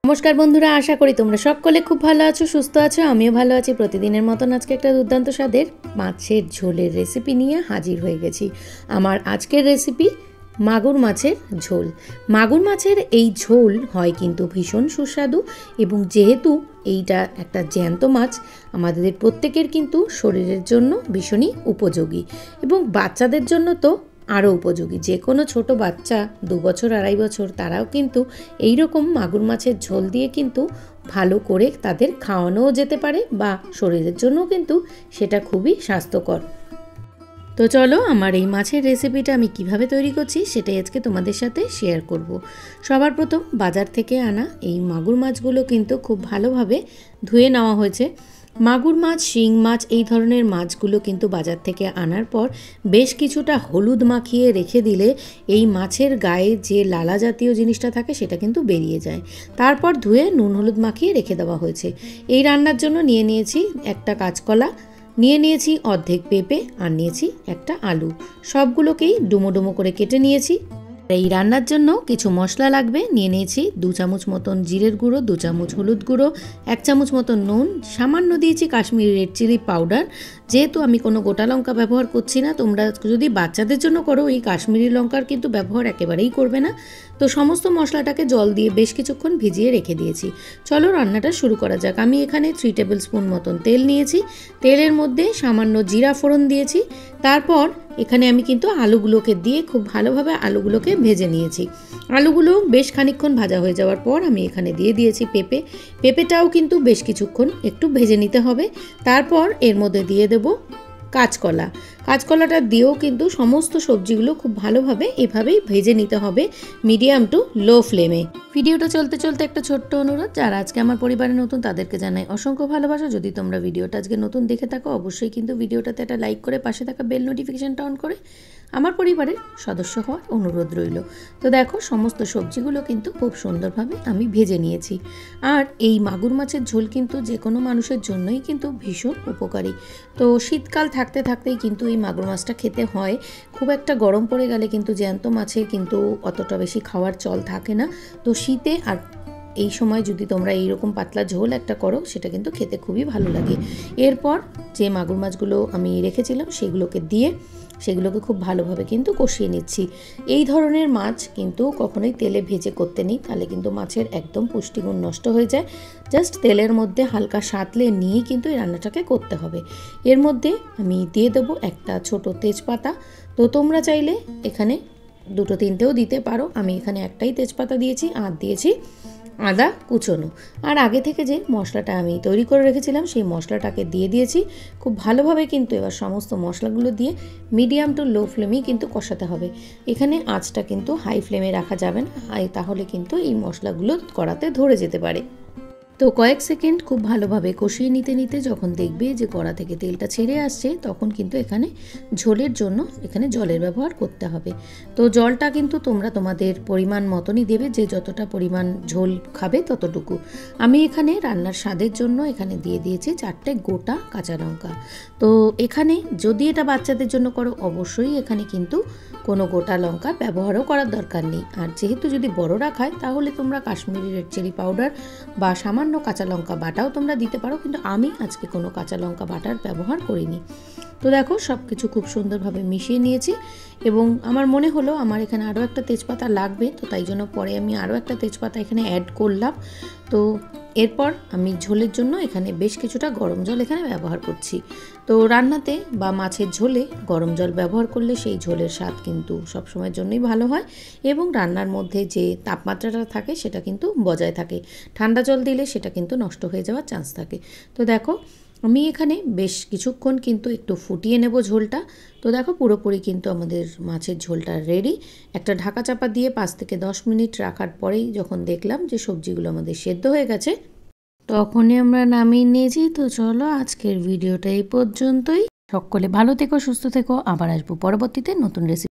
नमस्कार बंधुरा आशा करी तुम्हारा सकले खूब भालो आछो सुस्थ आछो आमिओ भालो आछि। प्रतिदिनेर मतन आजके एकटा दुर्दान्त स्वादेर माछेर झोलेर रेसिपि निये हाजिर हये गेछि। आमार आजकेर रेसिपि मागुर माछेर झोल। मागुर माछेर एई झोल हय किन्तु भीषण सुस्वादु एबं जेहेतु एइटा एकटा ज्यान्त माछ आमादेर प्रत्येकेर किन्तु शरीरेर जोन्नो भीषणই उपयोगी एबं बाच्चादेर जोन्नो तो आरो उपयोगी। जे कोनो छोटो बाच्चा 2 बछर 2.5 बछर ताराও কিন্তু এই রকম মাগুর মাছের ঝোল দিয়ে কিন্তু ভালো করে তাদের খাওয়ানোও যেতে পারে বা শরীরের জন্য কিন্তু সেটা খুবই স্বাস্থ্যকর। তো চলো আমার এই মাছের রেসিপিটা আমি কিভাবে তৈরি করছি সেটাই আজকে তোমাদের সাথে শেয়ার করব। সবার প্রথম বাজার থেকে আনা এই মাগুর মাছগুলো কিন্তু খুব ভালোভাবে ধুয়ে নেওয়া হয়েছে। মাগুর মাছ, শিং মাছ এই ধরনের মাছগুলো কিন্তু বাজার থেকে আনার পর বেশ কিছুটা হলুদ মাখিয়ে রেখে দিলে এই মাছের গায়ে যে লালা জাতীয় জিনিসটা থাকে সেটা কিন্তু বেরিয়ে যায়। তারপর ধুয়ে নুন হলুদ মাখিয়ে রেখে দেওয়া হয়েছে। এই রান্নার জন্য নিয়ে নিয়েছি একটা কাঁচকলা, নিয়ে নিয়েছি অর্ধেক পেঁপে আর নিয়েছি একটা আলু। সবগুলোকেই ডুমো ডুমো করে কেটে নিয়েছি। এই রান্নার জন্য কিছু মশলা লাগবে। নিয়ে নিয়েছি 2 চামচ মতন জিরের গুঁড়ো, 2 চামচ হলুদ গুঁড়ো, 1 চামচ মতন নুন, সামান্য দিয়েছি কাশ্মীরি রেড চিলি পাউডার। যেহেতু আমি কোনো গোটা লঙ্কা ব্যবহার করছি না, তোমরা যদি বাচ্চাদের জন্য করো এই কাশ্মীরি লঙ্কার কিন্তু ব্যবহার একেবারেই করবে না। তো সমস্ত মশলাটাকে জল দিয়ে বেশ কিছুক্ষণ ভিজিয়ে রেখে দিয়েছি। চলো রান্নাটা শুরু করা যাক। আমি এখানে 3 টেবিল স্পুন মতন তেল নিয়েছি। তেলের মধ্যে সামান্য জিরা ফোড়ন দিয়েছি। তারপর এখানে আমি কিন্তু আলুগুলোকে দিয়ে খুব ভালোভাবে আলুগুলোকে ভেজে নিয়েছি। আলুগুলো বেশ খানিকক্ষণ ভাজা হয়ে যাওয়ার পর আমি এখানে দিয়ে দিয়েছি পেঁপে। পেঁপেটাও কিন্তু বেশ কিছুক্ষণ একটু ভেজে নিতে হবে। তারপর এর মধ্যে দিয়ে দেব কাঁচকলা। কাঁচকলাটা দিয়েও কিন্তু সমস্ত সবজিগুলো খুব ভালোভাবে এভাবেই ভেজে নিতে হবে মিডিয়াম টু লো ফ্লেমে। ভিডিওটা চলতে চলতে একটা ছোট্ট অনুরোধ, যারা আজকে আমার পরিবারে নতুন তাদেরকে জানাই অসংখ্য ভালোবাসা। যদি তোমরা ভিডিওটা আজকে নতুন দেখে থাকো অবশ্যই কিন্তু ভিডিওটাতে একটা লাইক করে পাশে থাকা বেল নোটিফিকেশনটা অন করে আমার পরিবারের সদস্য হওয়ার অনুরোধ রইল। তো দেখো সমস্ত সবজিগুলো কিন্তু খুব সুন্দরভাবে আমি ভেজে নিয়েছি। আর এই মাগুর মাছের ঝোল কিন্তু যে কোনো মানুষের জন্যই কিন্তু ভীষণ উপকারী। তো শীতকাল থাকতে থাকতেই কিন্তু এই মাগুর মাছটা খেতে হয়। খুব একটা গরম পড়ে গেলে কিন্তু জ্যান্ত মাছের কিন্তু অতটা বেশি খাওয়ার চল থাকে না। তো শীতে আর এই সময় যদি তোমরা এইরকম পাতলা ঝোল একটা করো সেটা কিন্তু খেতে খুবই ভালো লাগে। এরপর যে মাগুর মাছগুলো আমি রেখেছিলাম সেগুলোকে দিয়ে সেগুলোকে খুব ভালোভাবে কিন্তু কষিয়ে নিচ্ছি। এই ধরনের মাছ কিন্তু কখনোই তেলে ভেজে করতে নেই, তাহলে কিন্তু মাছের একদম পুষ্টিগুণ নষ্ট হয়ে যায়। জাস্ট তেলের মধ্যে হালকা সাঁতলে নিয়েই কিন্তু এই রান্নাটাকে করতে হবে। এর মধ্যে আমি দিয়ে দেবো একটা ছোট তেজপাতা। তো তোমরা চাইলে এখানে 2-3টেও দিতে পারো। আমি এখানে একটাই তেজপাতা দিয়েছি আর দিয়েছি আদা কুচোনো। আর আগে থেকে যে মশলাটা আমি তৈরি করে রেখেছিলাম সেই মশলাটাকে দিয়ে দিয়েছি। খুব ভালোভাবে কিন্তু এবার সমস্ত মশলাগুলো দিয়ে মিডিয়াম টু লো ফ্লেমেই কিন্তু কষাতে হবে। এখানে আঁচটা কিন্তু হাই ফ্লেমে রাখা যাবে না, তাহলে কিন্তু এই মশলাগুলো কড়াতে ধরে যেতে পারে। তো কয়েক সেকেন্ড খুব ভালোভাবে কষিয়ে নিতে নিতে যখন দেখবে যে কড়া থেকে তেলটা ছেড়ে আসছে তখন কিন্তু এখানে ঝোলের জন্য এখানে জলের ব্যবহার করতে হবে। তো জলটা কিন্তু তোমরা তোমাদের পরিমাণ মতনই দেবে, যে যতটা পরিমাণ ঝোল খাবে ততটুকু। আমি এখানে রান্নার স্বাদের জন্য এখানে দিয়ে দিয়েছি 4টে গোটা কাঁচা লঙ্কা। তো এখানে যদি এটা বাচ্চাদের জন্য করো অবশ্যই এখানে কিন্তু কোনো গোটা লঙ্কার ব্যবহারও করার দরকার নেই। আর যেহেতু যদি বড়রা খায় তাহলে তোমরা কাশ্মীরি রেড চিলি পাউডার বা সামান্য কাঁচা লঙ্কা বাটাও তোমরা দিতে পারো, কিন্তু আমি আজকে কোনো কাঁচা লঙ্কা বাটার ব্যবহার করিনি। তো দেখো সব কিছু খুব সুন্দরভাবে মিশিয়ে নিয়েছি এবং আমার মনে হলো আমার এখানে আরও একটা তেজপাতা লাগবে, তো তাই জন্য পরে আমি আরও একটা তেজপাতা এখানে অ্যাড করলাম। তো এরপর আমি ঝোলের জন্য এখানে বেশ কিছুটা গরম জল এখানে ব্যবহার করছি। তো রান্নাতে বা মাছের ঝোলে গরম জল ব্যবহার করলে সেই ঝোলের স্বাদ কিন্তু সবসময়ের জন্যই ভালো হয় এবং রান্নার মধ্যে যে তাপমাত্রাটা থাকে সেটা কিন্তু বজায় থাকে। ঠান্ডা জল দিলে সেটা কিন্তু নষ্ট হয়ে যাওয়ার চান্স থাকে। তো দেখো আমি এখানে বেশ কিছুক্ষণ কিন্তু একটু ফুটিয়ে নেব ঝোলটা। তো দেখো পুরোপুরি কিন্তু আমাদের মাছের ঝোলটা রেডি। একটা ঢাকা চাপা দিয়ে 5 থেকে 10 মিনিট রাখার পরেই যখন দেখলাম যে সবজিগুলো আমাদের সেদ্ধ হয়ে গেছে তখনই আমরা নামিয়ে নিয়েছি। তো চলো আজকের ভিডিওটা এই পর্যন্তই। সকলে ভালো থেকো, সুস্থ থেকো। আবার আসবো পরবর্তীতে নতুন রেসিপি।